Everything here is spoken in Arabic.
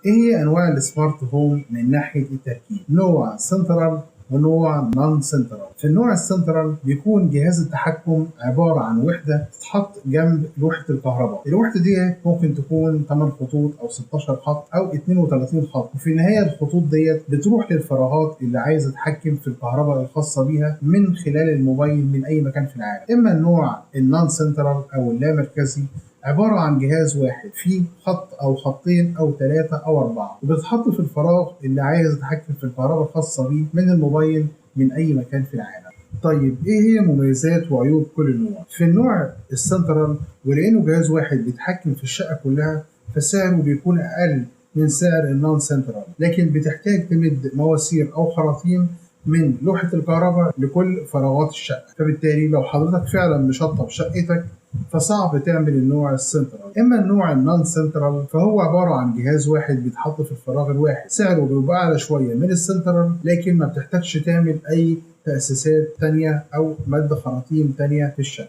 ايه هي انواع السمارت هوم من ناحيه التركيب؟ نوع سنترال ونوع نون سنترال. في النوع السنترال بيكون جهاز التحكم عباره عن وحده تتحط جنب لوحه الكهرباء. الوحده دي ممكن تكون 8 خطوط او 16 خط او 32 خط، وفي النهايه الخطوط ديت بتروح للفراغات اللي عايز تتحكم في الكهرباء الخاصه بيها من خلال الموبايل من اي مكان في العالم. اما النوع النون سنترال او اللامركزي عبارة عن جهاز واحد فيه خط أو خطين أو 3 أو 4، وبتتحط في الفراغ اللي عايز يتحكم في الكهرباء الخاصة بيه من الموبايل من أي مكان في العالم. طيب إيه هي مميزات وعيوب كل نوع؟ في النوع السنترال ولأنه جهاز واحد بيتحكم في الشقة كلها فسعره بيكون أقل من سعر النون سنترال، لكن بتحتاج تمد مواسير أو خراطيم من لوحة الكهرباء لكل فراغات الشقة، فبالتالي لو حضرتك فعلا مشطب شقتك فصعب تعمل النوع السنترال. اما النوع النون سنترال فهو عباره عن جهاز واحد بيتحط في الفراغ الواحد، سعره بيبقى اعلى شويه من السنترال لكن ما بتحتاجش تعمل اي تاسيسات تانية او مد خراطيم تانية في الشقه.